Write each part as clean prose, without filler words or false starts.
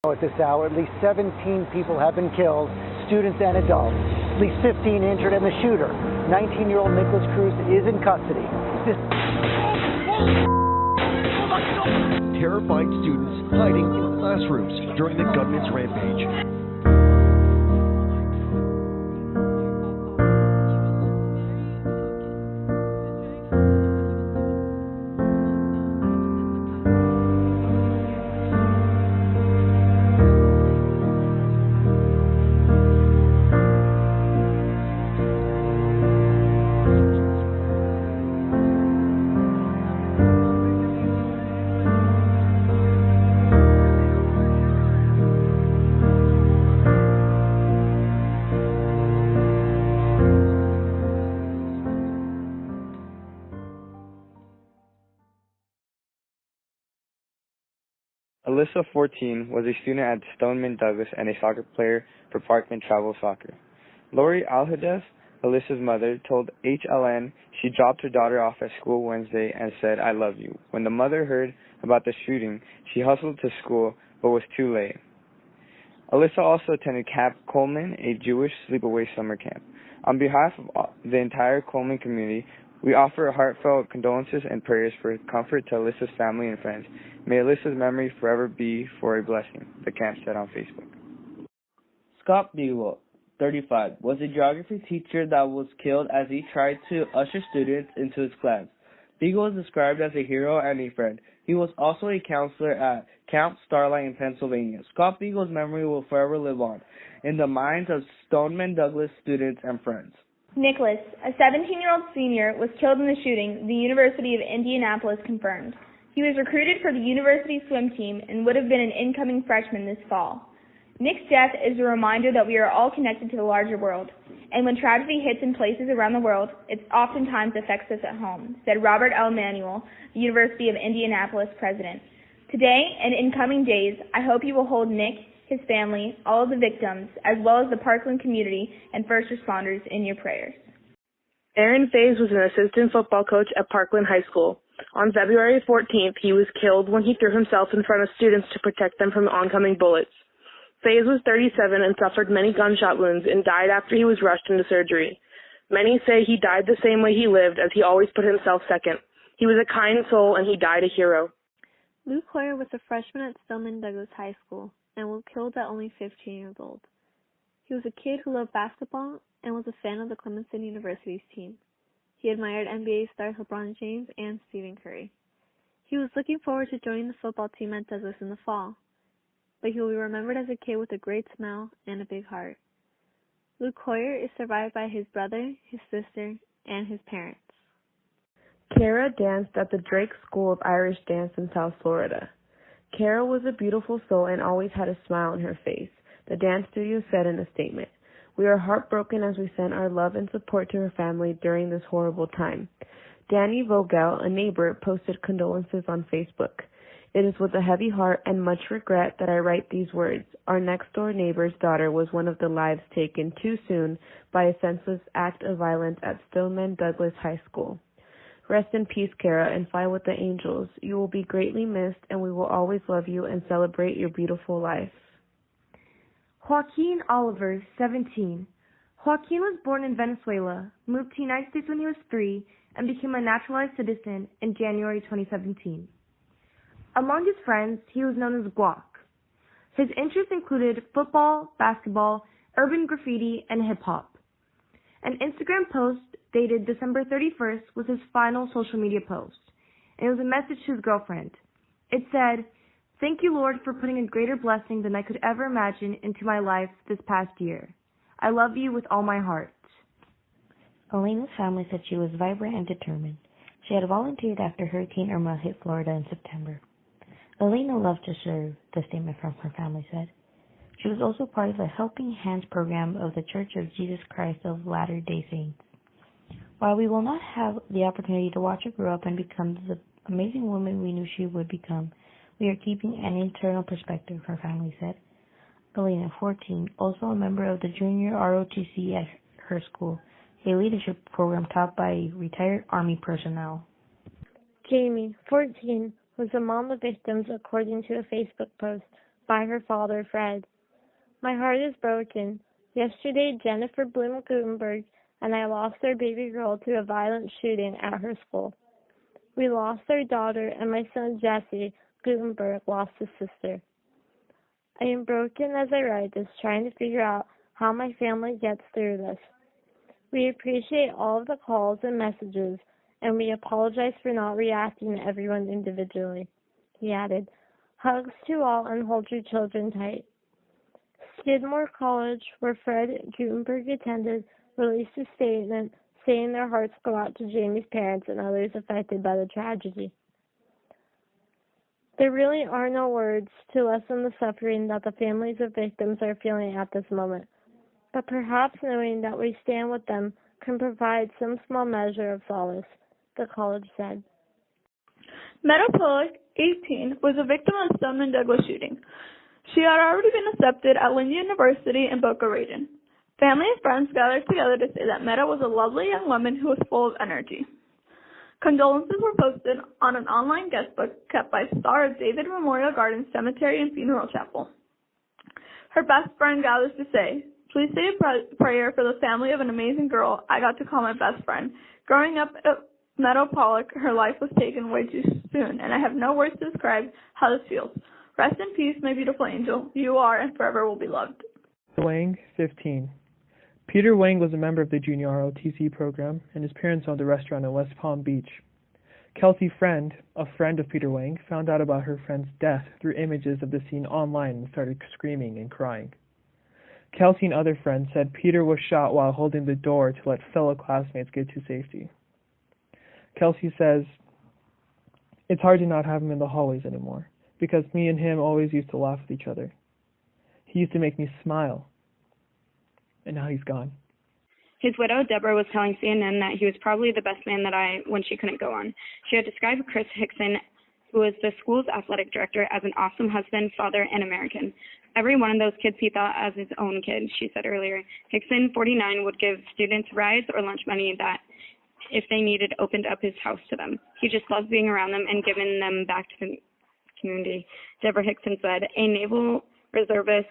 At this hour, at least 17 people have been killed, students and adults. At least 15 injured, and the shooter, 19-year-old Nicholas Cruz, is in custody. Terrified students hiding in classrooms during the gunman's rampage. Alyssa, 14, was a student at Stoneman Douglas and a soccer player for Parkland Travel Soccer. Lori Alhadez, Alyssa's mother, told HLN she dropped her daughter off at school Wednesday and said, "I love you." When the mother heard about the shooting, she hustled to school but was too late. Alyssa also attended Camp Coleman, a Jewish sleepaway summer camp. On behalf of the entire Coleman community, we offer heartfelt condolences and prayers for comfort to Alyssa's family and friends. May Alyssa's memory forever be for a blessing, the camp said on Facebook. Scott Beagle, 35, was a geography teacher that was killed as he tried to usher students into his class. Beagle was described as a hero and a friend. He was also a counselor at Camp Starlight in Pennsylvania. Scott Beagle's memory will forever live on in the minds of Stoneman Douglas students and friends. Nicholas, a 17-year-old senior, was killed in the shooting, the University of Indianapolis confirmed. He was recruited for the university swim team and would have been an incoming freshman this fall. Nick's death is a reminder that we are all connected to the larger world, and when tragedy hits in places around the world, it oftentimes affects us at home, said Robert L. Manuel, the University of Indianapolis president. Today and in coming days, I hope you will hold Nick, his family, all of the victims, as well as the Parkland community and first responders in your prayers. Aaron Faze was an assistant football coach at Parkland High School. On February 14th, he was killed when he threw himself in front of students to protect them from oncoming bullets. Faze was 37 and suffered many gunshot wounds and died after he was rushed into surgery. Many say he died the same way he lived, as he always put himself second. He was a kind soul and he died a hero. Luke Hoyer was a freshman at Stoneman Douglas High School and was killed at only 15 years old. He was a kid who loved basketball and was a fan of the Clemson University's team. He admired NBA stars LeBron James and Stephen Curry. He was looking forward to joining the football team at Douglas in the fall, but he will be remembered as a kid with a great smile and a big heart. Luke Hoyer is survived by his brother, his sister, and his parents. Kara danced at the Drake School of Irish Dance in South Florida. Kara was a beautiful soul and always had a smile on her face, the dance studio said in a statement. We are heartbroken as we send our love and support to her family during this horrible time. Danny Vogel, a neighbor, posted condolences on Facebook. It is with a heavy heart and much regret that I write these words. Our next-door neighbor's daughter was one of the lives taken too soon by a senseless act of violence at Stoneman Douglas High School. Rest in peace, Kara, and fly with the angels. You will be greatly missed, and we will always love you and celebrate your beautiful life. Joaquin Oliver, 17. Joaquin was born in Venezuela, moved to the United States when he was 3, and became a naturalized citizen in January 2017. Among his friends, he was known as Guac. His interests included football, basketball, urban graffiti, and hip-hop. An Instagram post dated December 31st was his final social media post, and it was a message to his girlfriend. It said, "Thank you, Lord, for putting a greater blessing than I could ever imagine into my life this past year. I love you with all my heart." Elena's family said she was vibrant and determined. She had volunteered after Hurricane Irma hit Florida in September. Elena loved to serve, the statement from her family said. She was also part of the Helping Hands program of the Church of Jesus Christ of Latter-day Saints. While we will not have the opportunity to watch her grow up and become the amazing woman we knew she would become, we are keeping an internal perspective, her family said. Elena, 14, also a member of the Junior ROTC at her school, a leadership program taught by retired Army personnel. Jamie, 14, was among the victims according to a Facebook post. by her father, Fred. My heart is broken. Yesterday, Jennifer Bloom Gutenberg and I lost our baby girl to a violent shooting at her school. We lost our daughter, and my son Jesse Gutenberg lost his sister. I am broken as I write this, trying to figure out how my family gets through this. We appreciate all of the calls and messages, and we apologize for not reacting to everyone individually. He added, hugs to all and hold your children tight. Skidmore College, where Fred Gutenberg attended, released a statement saying their hearts go out to Jamie's parents and others affected by the tragedy. There really are no words to lessen the suffering that the families of victims are feeling at this moment, but perhaps knowing that we stand with them can provide some small measure of solace, the college said. Meadow Pollock, 18, was a victim of the Stoneman Douglas shooting. She had already been accepted at Lynn University in Boca Raton. Family and friends gathered together to say that Meadow was a lovely young woman who was full of energy. Condolences were posted on an online guest book kept by Star of David Memorial Gardens Cemetery and Funeral Chapel. Her best friend gathers to say, please say a prayer for the family of an amazing girl I got to call my best friend. Growing up at Meadow Pollock, her life was taken way too soon, and I have no words to describe how this feels. Rest in peace, my beautiful angel. You are and forever will be loved. Wang, 15. Peter Wang was a member of the junior ROTC program, and his parents owned a restaurant in West Palm Beach. Kelsey Friend, a friend of Peter Wang, found out about her friend's death through images of the scene online and started screaming and crying. Kelsey and other friends said Peter was shot while holding the door to let fellow classmates get to safety. Kelsey says, it's hard to not have him in the hallways anymore, because me and him always used to laugh with each other. He used to make me smile. And now he's gone. His widow, Deborah, was telling CNN that he was probably the best man when she couldn't go on. She had described Chris Hickson, who was the school's athletic director, as an awesome husband, father, and American. Every one of those kids he thought as his own kid, she said earlier. Hickson, 49, would give students rides or lunch money that, if they needed, opened up his house to them. He just loved being around them and giving them back to the community. Deborah Hickson said, a naval reservist,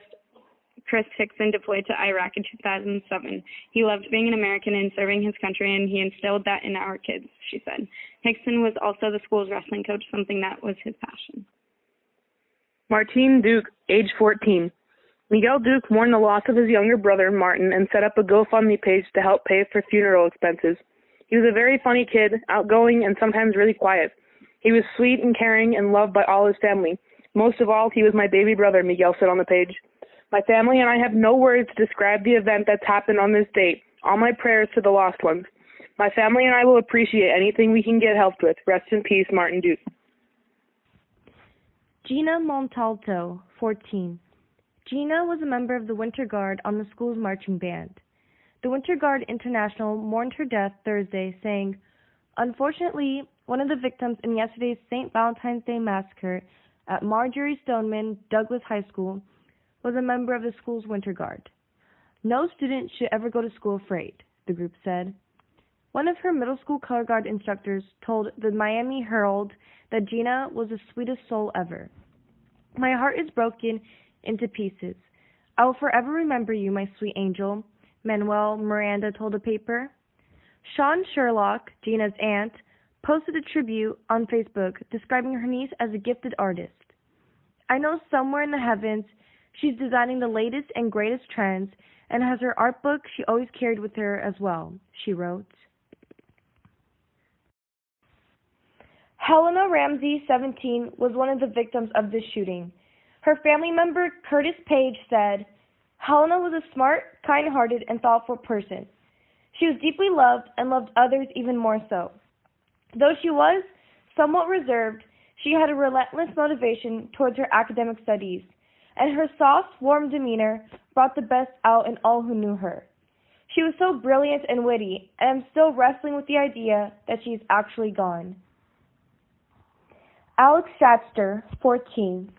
Chris Hickson, deployed to Iraq in 2007. He loved being an American and serving his country, and he instilled that in our kids, she said. Hickson was also the school's wrestling coach, something that was his passion. Martine Duke, age 14. Miguel Duke mourned the loss of his younger brother, Martin, and set up a GoFundMe page to help pay for funeral expenses. He was a very funny kid, outgoing, and sometimes really quiet. He was sweet and caring and loved by all his family. Most of all, he was my baby brother, Miguel said on the page. My family and I have no words to describe the event that's happened on this date. All my prayers to the lost ones. My family and I will appreciate anything we can get helped with. Rest in peace, Martin Duke. Gina Montalto, 14. Gina was a member of the Winter Guard on the school's marching band. The Winter Guard International mourned her death Thursday, saying, unfortunately, one of the victims in yesterday's St. Valentine's Day massacre at Marjorie Stoneman Douglas High School was a member of the school's Winter Guard. No student should ever go to school afraid, the group said. One of her middle school color guard instructors told the Miami Herald that Gina was the sweetest soul ever. My heart is broken into pieces. I will forever remember you, my sweet angel, Manuel Miranda told the paper. Sean Sherlock, Gina's aunt, posted a tribute on Facebook describing her niece as a gifted artist. I know somewhere in the heavens she's designing the latest and greatest trends and has her art book she always carried with her as well, she wrote. Helena Ramsey, 17, was one of the victims of this shooting. Her family member, Curtis Page, said, Helena was a smart, kind-hearted, and thoughtful person. She was deeply loved and loved others even more so. Though she was somewhat reserved, she had a relentless motivation towards her academic studies, and her soft, warm demeanor brought the best out in all who knew her. She was so brilliant and witty, and I'm still wrestling with the idea that she's actually gone. Alex Shatster, 14.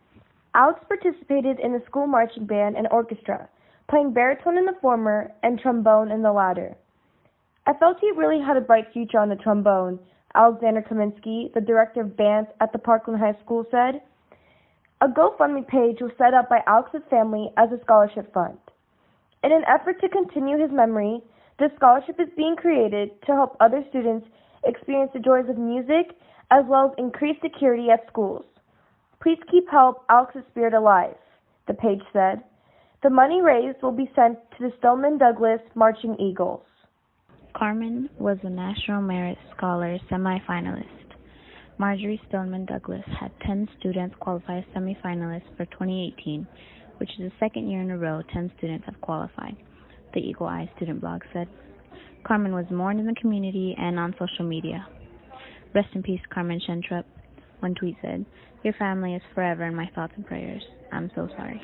Alex participated in the school marching band and orchestra, playing baritone in the former and trombone in the latter. I felt he really had a bright future on the trombone, Alexander Kaminsky, the director of band at the Parkland High School, said. A GoFundMe page was set up by Alex's family as a scholarship fund. In an effort to continue his memory, this scholarship is being created to help other students experience the joys of music as well as increase security at schools. Please keep Help Alex's Spirit alive, the page said. The money raised will be sent to the Stoneman Douglas Marching Eagles. Carmen was a National Merit Scholar semifinalist. Marjorie Stoneman Douglas had 10 students qualify as semifinalists for 2018, which is the second year in a row 10 students have qualified, the Eagle Eye student blog said. Carmen was mourned in the community and on social media. Rest in peace, Carmen Shentrup. One tweet said, "Your family is forever in my thoughts and prayers. I'm so sorry."